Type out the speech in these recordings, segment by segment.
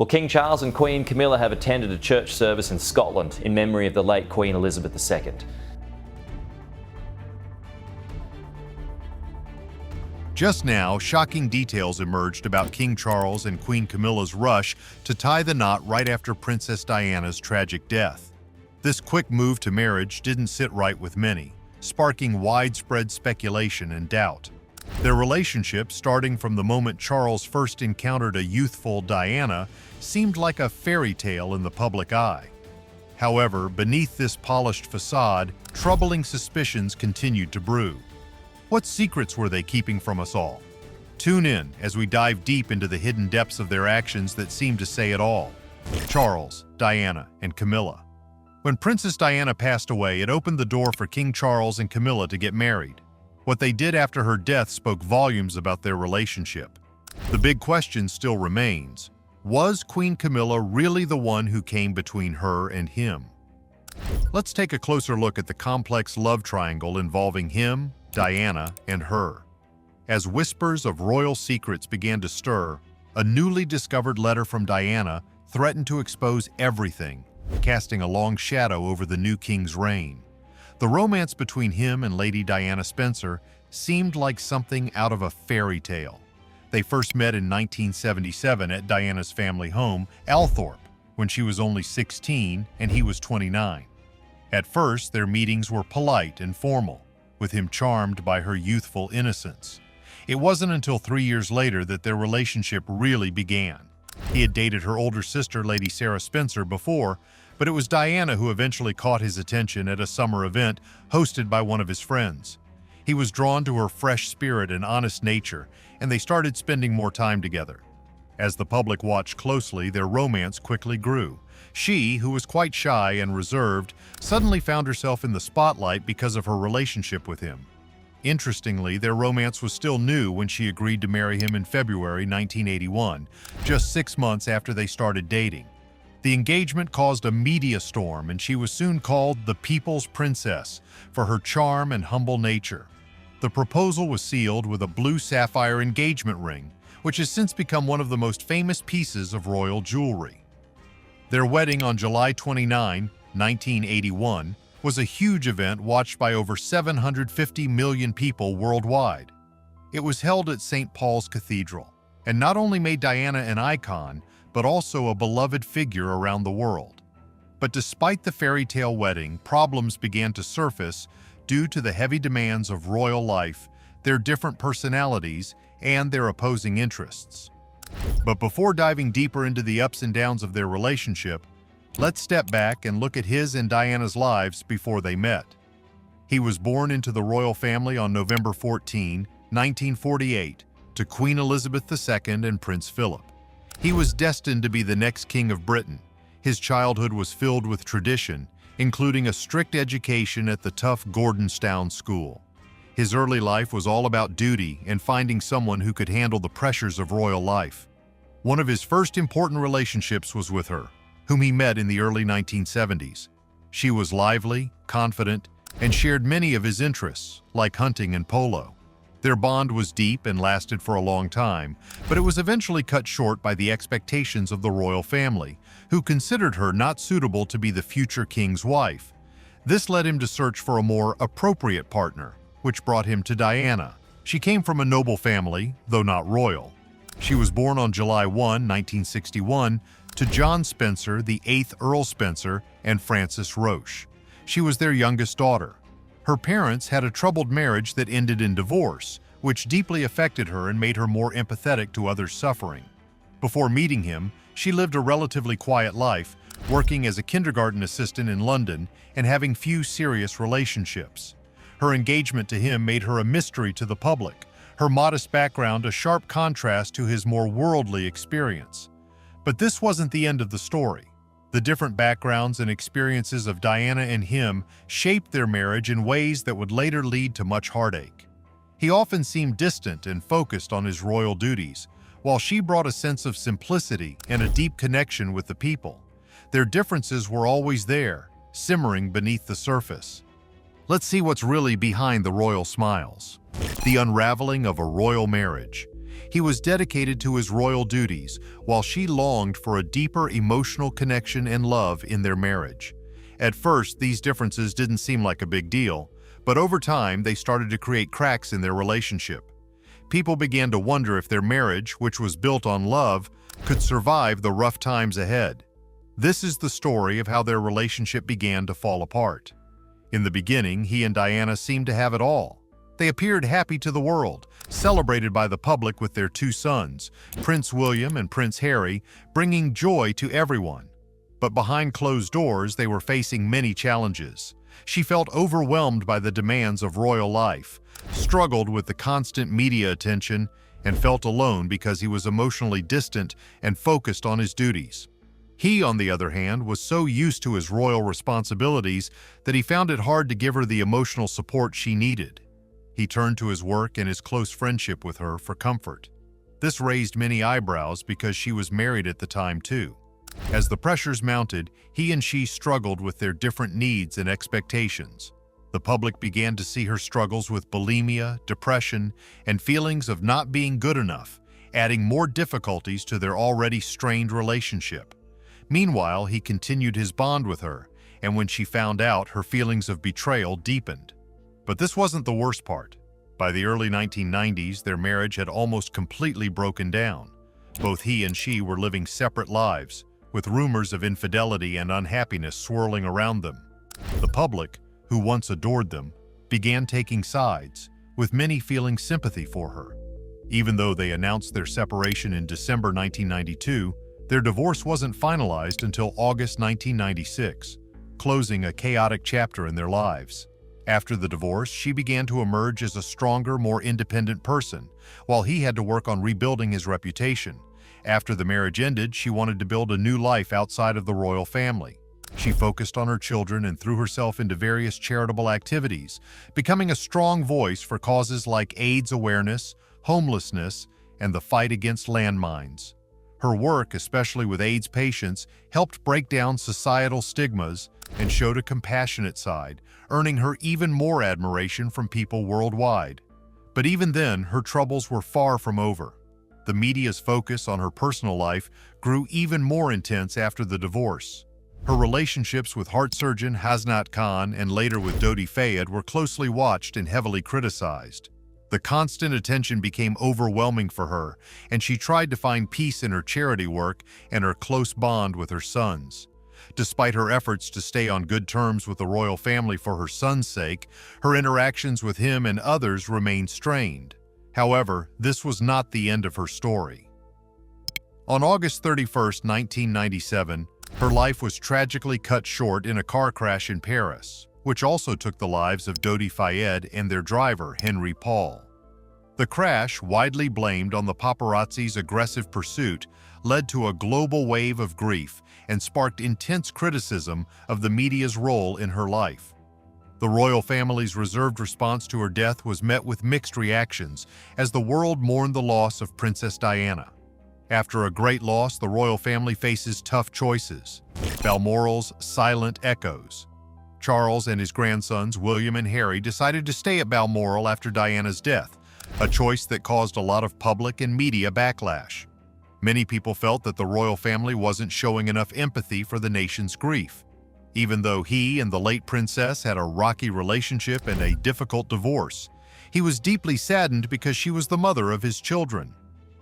Well, King Charles and Queen Camilla have attended a church service in Scotland in memory of the late Queen Elizabeth II. Just now, shocking details emerged about King Charles and Queen Camilla's rush to tie the knot right after Princess Diana's tragic death. This quick move to marriage didn't sit right with many, sparking widespread speculation and doubt. Their relationship, starting from the moment Charles first encountered a youthful Diana, seemed like a fairy tale in the public eye. However, beneath this polished facade, troubling suspicions continued to brew. What secrets were they keeping from us all? Tune in as we dive deep into the hidden depths of their actions that seem to say it all. Charles, Diana, and Camilla. When Princess Diana passed away, it opened the door for King Charles and Camilla to get married. What they did after her death spoke volumes about their relationship. The big question still remains: was Queen Camilla really the one who came between her and him? Let's take a closer look at the complex love triangle involving him, Diana, and her. As whispers of royal secrets began to stir, a newly discovered letter from Diana threatened to expose everything, casting a long shadow over the new king's reign. The romance between him and Lady Diana Spencer seemed like something out of a fairy tale. They first met in 1977 at Diana's family home, Althorpe, when she was only 16 and he was 29. At first, their meetings were polite and formal, with him charmed by her youthful innocence. It wasn't until 3 years later that their relationship really began. He had dated her older sister, Lady Sarah Spencer, before, but it was Diana who eventually caught his attention at a summer event hosted by one of his friends. He was drawn to her fresh spirit and honest nature, and they started spending more time together. As the public watched closely, their romance quickly grew. She, who was quite shy and reserved, suddenly found herself in the spotlight because of her relationship with him. Interestingly, their romance was still new when she agreed to marry him in February 1981, just 6 months after they started dating. The engagement caused a media storm, and she was soon called the People's Princess for her charm and humble nature. The proposal was sealed with a blue sapphire engagement ring, which has since become one of the most famous pieces of royal jewelry. Their wedding on July 29, 1981, was a huge event watched by over 750 million people worldwide. It was held at St. Paul's Cathedral, and not only made Diana an icon, but also a beloved figure around the world. But despite the fairy tale wedding, problems began to surface due to the heavy demands of royal life, their different personalities, and their opposing interests. But before diving deeper into the ups and downs of their relationship, let's step back and look at his and Diana's lives before they met. He was born into the royal family on November 14, 1948, to Queen Elizabeth II and Prince Philip. He was destined to be the next king of Britain. His childhood was filled with tradition, including a strict education at the tough Gordonstoun School. His early life was all about duty and finding someone who could handle the pressures of royal life. One of his first important relationships was with her, whom he met in the early 1970s. She was lively, confident, and shared many of his interests, like hunting and polo. Their bond was deep and lasted for a long time, but it was eventually cut short by the expectations of the royal family, who considered her not suitable to be the future king's wife. This led him to search for a more appropriate partner, which brought him to Diana. She came from a noble family, though not royal. She was born on July 1, 1961, to John Spencer, the 8th Earl Spencer, and Frances Roche. She was their youngest daughter. Her parents had a troubled marriage that ended in divorce, which deeply affected her and made her more empathetic to others' suffering. Before meeting him, she lived a relatively quiet life, working as a kindergarten assistant in London and having few serious relationships. Her engagement to him made her a mystery to the public, her modest background a sharp contrast to his more worldly experience. But this wasn't the end of the story. The different backgrounds and experiences of Diana and him shaped their marriage in ways that would later lead to much heartache. He often seemed distant and focused on his royal duties, while she brought a sense of simplicity and a deep connection with the people. Their differences were always there, simmering beneath the surface. Let's see what's really behind the royal smiles. The unraveling of a royal marriage. He was dedicated to his royal duties, while she longed for a deeper emotional connection and love in their marriage. At first, these differences didn't seem like a big deal, but over time they started to create cracks in their relationship. People began to wonder if their marriage, which was built on love, could survive the rough times ahead. This is the story of how their relationship began to fall apart. In the beginning, he and Diana seemed to have it all. They appeared happy to the world, celebrated by the public with their two sons, Prince William and Prince Harry, bringing joy to everyone. But behind closed doors, they were facing many challenges. She felt overwhelmed by the demands of royal life, struggled with the constant media attention, and felt alone because he was emotionally distant and focused on his duties. He, on the other hand, was so used to his royal responsibilities that he found it hard to give her the emotional support she needed. He turned to his work and his close friendship with her for comfort. This raised many eyebrows because she was married at the time too. As the pressures mounted, he and she struggled with their different needs and expectations. The public began to see her struggles with bulimia, depression, and feelings of not being good enough, adding more difficulties to their already strained relationship. Meanwhile, he continued his bond with her, and when she found out, her feelings of betrayal deepened. But this wasn't the worst part. By the early 1990s, their marriage had almost completely broken down. Both he and she were living separate lives, with rumors of infidelity and unhappiness swirling around them. The public, who once adored them, began taking sides, with many feeling sympathy for her. Even though they announced their separation in December 1992, their divorce wasn't finalized until August 1996, closing a chaotic chapter in their lives. After the divorce, she began to emerge as a stronger, more independent person, while he had to work on rebuilding his reputation. After the marriage ended, she wanted to build a new life outside of the royal family. She focused on her children and threw herself into various charitable activities, becoming a strong voice for causes like AIDS awareness, homelessness, and the fight against landmines. Her work, especially with AIDS patients, helped break down societal stigmas and showed a compassionate side, earning her even more admiration from people worldwide. But even then, her troubles were far from over. The media's focus on her personal life grew even more intense after the divorce. Her relationships with heart surgeon Hasnat Khan and later with Dodi Fayed were closely watched and heavily criticized. The constant attention became overwhelming for her, and she tried to find peace in her charity work and her close bond with her sons. Despite her efforts to stay on good terms with the royal family for her son's sake, her interactions with him and others remained strained. However, this was not the end of her story. On August 31, 1997, her life was tragically cut short in a car crash in Paris, which also took the lives of Dodi Fayed and their driver, Henry Paul. The crash, widely blamed on the paparazzi's aggressive pursuit, led to a global wave of grief and sparked intense criticism of the media's role in her life. The royal family's reserved response to her death was met with mixed reactions as the world mourned the loss of Princess Diana. After a great loss, the royal family faces tough choices. Balmoral's silent echoes. Charles and his grandsons, William and Harry, decided to stay at Balmoral after Diana's death, a choice that caused a lot of public and media backlash. Many people felt that the royal family wasn't showing enough empathy for the nation's grief. Even though he and the late princess had a rocky relationship and a difficult divorce, he was deeply saddened because she was the mother of his children.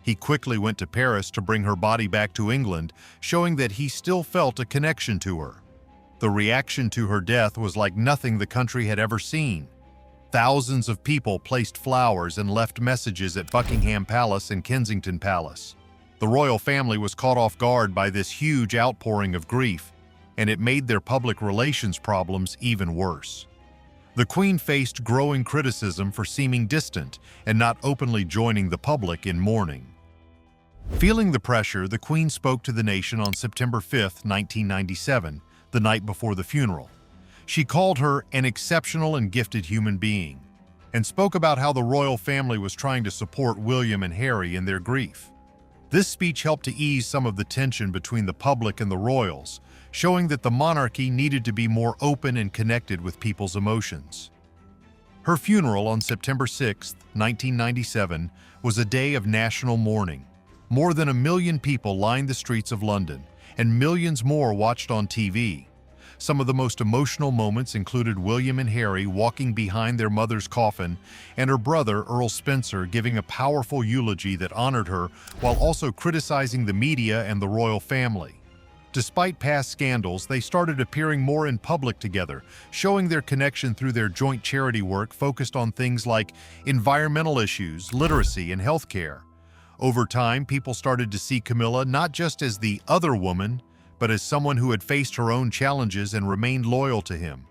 He quickly went to Paris to bring her body back to England, showing that he still felt a connection to her. The reaction to her death was like nothing the country had ever seen. Thousands of people placed flowers and left messages at Buckingham Palace and Kensington Palace. The royal family was caught off guard by this huge outpouring of grief, and it made their public relations problems even worse. The Queen faced growing criticism for seeming distant and not openly joining the public in mourning. Feeling the pressure, the Queen spoke to the nation on September 5, 1997, the night before the funeral. She called her an exceptional and gifted human being, and spoke about how the royal family was trying to support William and Harry in their grief. This speech helped to ease some of the tension between the public and the royals, showing that the monarchy needed to be more open and connected with people's emotions. Her funeral on September 6, 1997, was a day of national mourning. More than 1 million people lined the streets of London, and millions more watched on TV. Some of the most emotional moments included William and Harry walking behind their mother's coffin, and her brother, Earl Spencer, giving a powerful eulogy that honored her while also criticizing the media and the royal family. Despite past scandals, they started appearing more in public together, showing their connection through their joint charity work focused on things like environmental issues, literacy, and healthcare. Over time, people started to see Camilla not just as the other woman, but as someone who had faced her own challenges and remained loyal to him.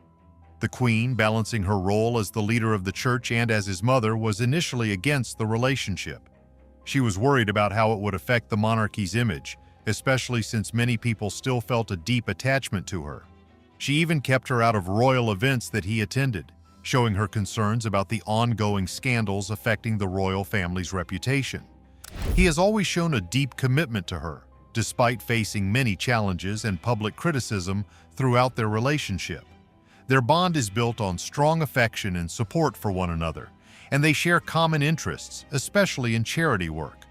The Queen, balancing her role as the leader of the church and as his mother, was initially against the relationship. She was worried about how it would affect the monarchy's image, especially since many people still felt a deep attachment to her. She even kept her out of royal events that he attended, showing her concerns about the ongoing scandals affecting the royal family's reputation. He has always shown a deep commitment to her, despite facing many challenges and public criticism throughout their relationship. Their bond is built on strong affection and support for one another, and they share common interests, especially in charity work.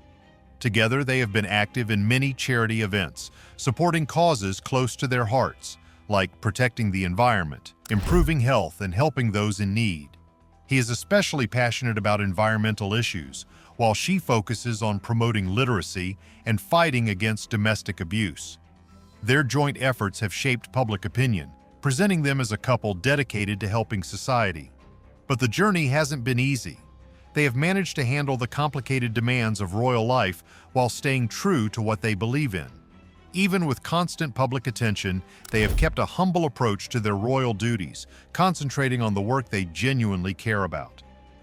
Together, they have been active in many charity events, supporting causes close to their hearts, like protecting the environment, improving health, and helping those in need. He is especially passionate about environmental issues, while she focuses on promoting literacy and fighting against domestic abuse. Their joint efforts have shaped public opinion, presenting them as a couple dedicated to helping society. But the journey hasn't been easy. They have managed to handle the complicated demands of royal life while staying true to what they believe in. Even with constant public attention, they have kept a humble approach to their royal duties, concentrating on the work they genuinely care about.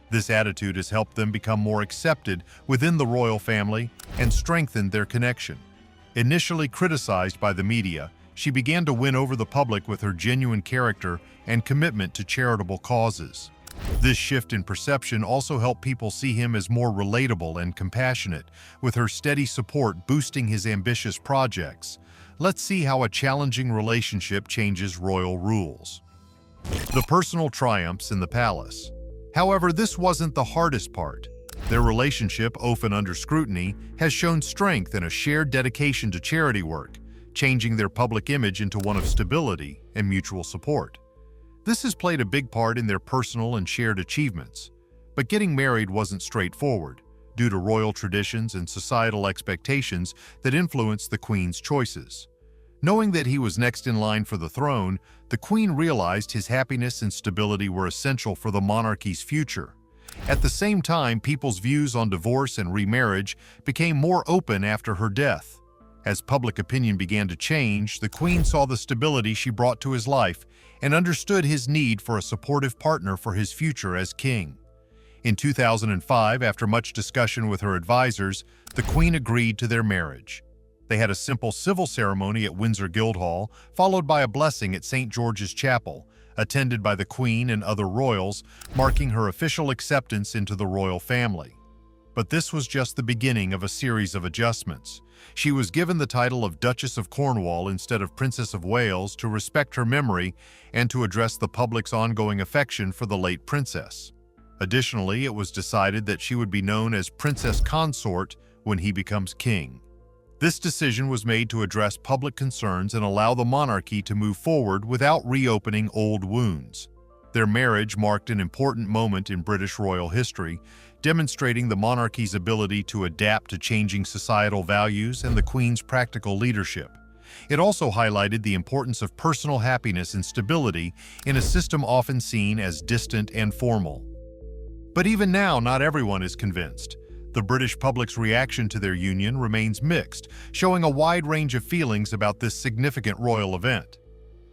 This attitude has helped them become more accepted within the royal family and strengthened their connection. Initially criticized by the media, she began to win over the public with her genuine character and commitment to charitable causes. This shift in perception also helped people see him as more relatable and compassionate, with her steady support boosting his ambitious projects. Let's see how a challenging relationship changes royal rules. The personal triumphs in the palace. However, this wasn't the hardest part. Their relationship, often under scrutiny, has shown strength and a shared dedication to charity work, changing their public image into one of stability and mutual support. This has played a big part in their personal and shared achievements. But getting married wasn't straightforward, due to royal traditions and societal expectations that influenced the Queen's choices. Knowing that he was next in line for the throne, the Queen realized his happiness and stability were essential for the monarchy's future. At the same time, people's views on divorce and remarriage became more open after her death. As public opinion began to change, the Queen saw the stability she brought to his life and understood his need for a supportive partner for his future as king. In 2005, after much discussion with her advisors, the Queen agreed to their marriage. They had a simple civil ceremony at Windsor Guildhall, followed by a blessing at St. George's Chapel, attended by the Queen and other royals, marking her official acceptance into the royal family. But this was just the beginning of a series of adjustments. She was given the title of Duchess of Cornwall instead of Princess of Wales to respect her memory and to address the public's ongoing affection for the late princess. Additionally, it was decided that she would be known as Princess Consort when he becomes king. This decision was made to address public concerns and allow the monarchy to move forward without reopening old wounds. Their marriage marked an important moment in British royal history, demonstrating the monarchy's ability to adapt to changing societal values and the Queen's practical leadership. It also highlighted the importance of personal happiness and stability in a system often seen as distant and formal. But even now, not everyone is convinced. The British public's reaction to their union remains mixed, showing a wide range of feelings about this significant royal event.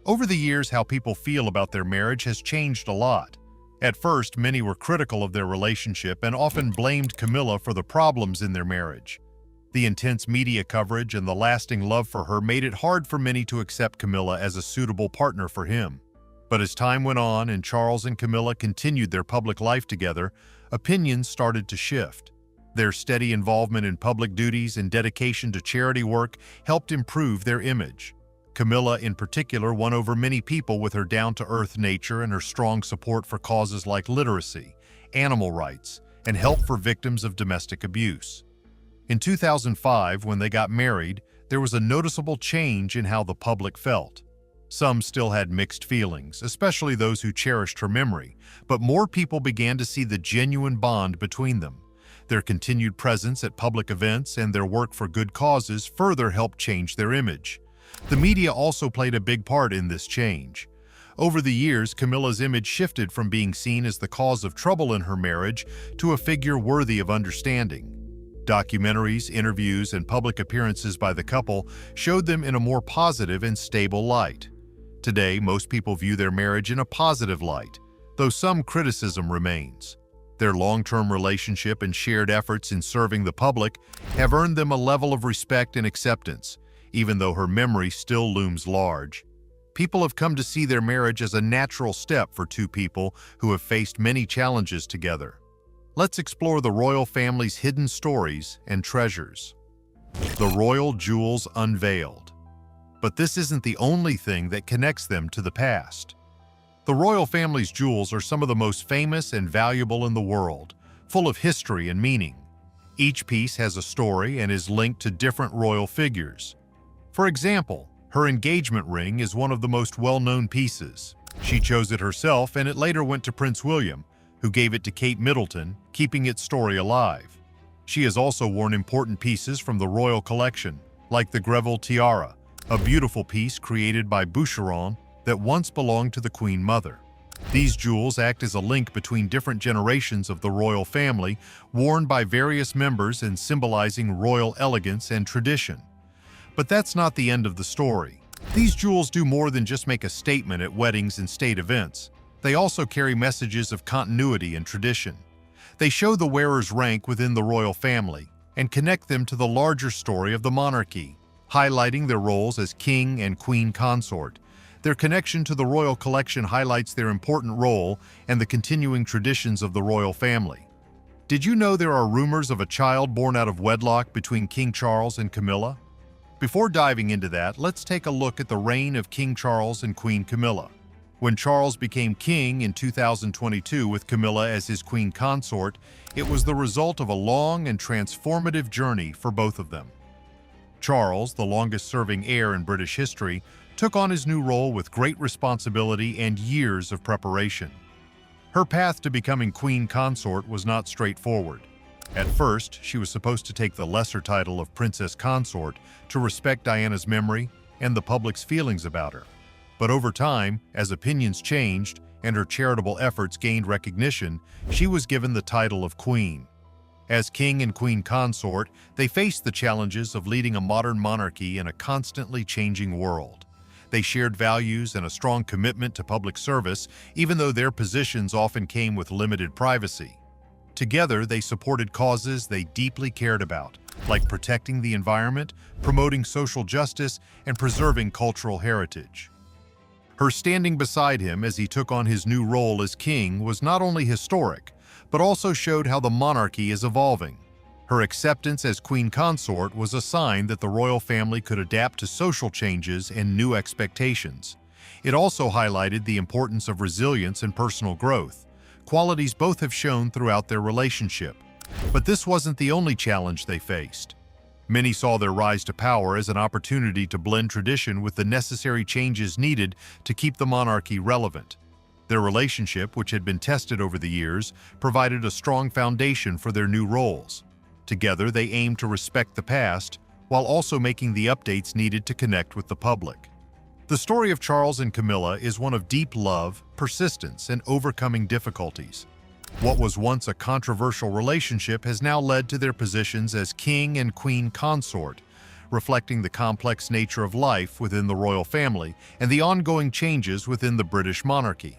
Over the years, how people feel about their marriage has changed a lot. At first, many were critical of their relationship and often blamed Camilla for the problems in their marriage. The intense media coverage and the lasting love for her made it hard for many to accept Camilla as a suitable partner for him. But as time went on and Charles and Camilla continued their public life together, opinions started to shift. Their steady involvement in public duties and dedication to charity work helped improve their image. Camilla, in particular, won over many people with her down-to-earth nature and her strong support for causes like literacy, animal rights, and help for victims of domestic abuse. In 2005, when they got married, there was a noticeable change in how the public felt. Some still had mixed feelings, especially those who cherished her memory, but more people began to see the genuine bond between them. Their continued presence at public events and their work for good causes further helped change their image. The media also played a big part in this change. Over the years, Camilla's image shifted from being seen as the cause of trouble in her marriage to a figure worthy of understanding. Documentaries, interviews, and public appearances by the couple showed them in a more positive and stable light. Today, most people view their marriage in a positive light, though some criticism remains. Their long-term relationship and shared efforts in serving the public have earned them a level of respect and acceptance, even though her memory still looms large. People have come to see their marriage as a natural step for two people who have faced many challenges together. Let's explore the royal family's hidden stories and treasures. The royal jewels unveiled. But this isn't the only thing that connects them to the past. The royal family's jewels are some of the most famous and valuable in the world, full of history and meaning. Each piece has a story and is linked to different royal figures. For example, her engagement ring is one of the most well-known pieces. She chose it herself, and it later went to Prince William, who gave it to Kate Middleton, keeping its story alive. She has also worn important pieces from the royal collection, like the Greville tiara, a beautiful piece created by Boucheron that once belonged to the Queen Mother. These jewels act as a link between different generations of the royal family, worn by various members and symbolizing royal elegance and tradition. But that's not the end of the story. These jewels do more than just make a statement at weddings and state events. They also carry messages of continuity and tradition. They show the wearer's rank within the royal family and connect them to the larger story of the monarchy, highlighting their roles as king and queen consort. Their connection to the royal collection highlights their important role and the continuing traditions of the royal family. Did you know there are rumors of a child born out of wedlock between King Charles and Camilla? Before diving into that, let's take a look at the reign of King Charles and Queen Camilla. When Charles became king in 2022 with Camilla as his queen consort, it was the result of a long and transformative journey for both of them. Charles, the longest-serving heir in British history, took on his new role with great responsibility and years of preparation. Her path to becoming queen consort was not straightforward. At first, she was supposed to take the lesser title of princess consort to respect Diana's memory and the public's feelings about her. But over time, as opinions changed and her charitable efforts gained recognition, she was given the title of queen. As king and queen consort, they faced the challenges of leading a modern monarchy in a constantly changing world. They shared values and a strong commitment to public service, even though their positions often came with limited privacy. Together, they supported causes they deeply cared about, like protecting the environment, promoting social justice, and preserving cultural heritage. Her standing beside him as he took on his new role as king was not only historic, but also showed how the monarchy is evolving. Her acceptance as queen consort was a sign that the royal family could adapt to social changes and new expectations. It also highlighted the importance of resilience and personal growth, qualities both have shown throughout their relationship. But this wasn't the only challenge they faced. Many saw their rise to power as an opportunity to blend tradition with the necessary changes needed to keep the monarchy relevant. Their relationship, which had been tested over the years, provided a strong foundation for their new roles. Together, they aimed to respect the past, while also making the updates needed to connect with the public. The story of Charles and Camilla is one of deep love, persistence, and overcoming difficulties. What was once a controversial relationship has now led to their positions as king and queen consort, reflecting the complex nature of life within the royal family and the ongoing changes within the British monarchy.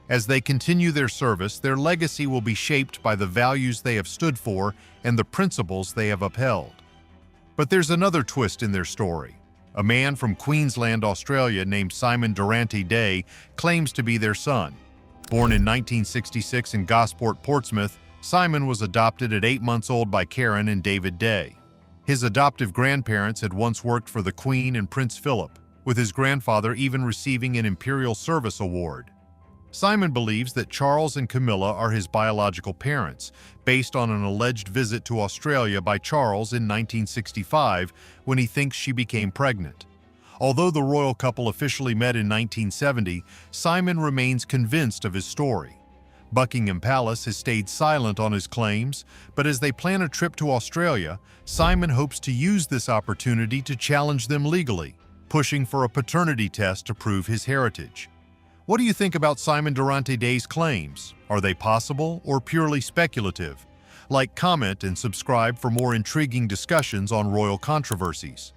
As they continue their service, their legacy will be shaped by the values they have stood for and the principles they have upheld. But there's another twist in their story. A man from Queensland, Australia named Simon Durante Day claims to be their son. Born in 1966 in Gosport, Portsmouth, Simon was adopted at 8 months old by Karen and David Day. His adoptive grandparents had once worked for the Queen and Prince Philip, with his grandfather even receiving an Imperial Service Award. Simon believes that Charles and Camilla are his biological parents, based on an alleged visit to Australia by Charles in 1965 when he thinks she became pregnant. Although the royal couple officially met in 1970, Simon remains convinced of his story. Buckingham Palace has stayed silent on his claims, but as they plan a trip to Australia, Simon hopes to use this opportunity to challenge them legally, pushing for a paternity test to prove his heritage. What do you think about Simon Durante Day's claims? Are they possible or purely speculative? Like, comment, and subscribe for more intriguing discussions on royal controversies.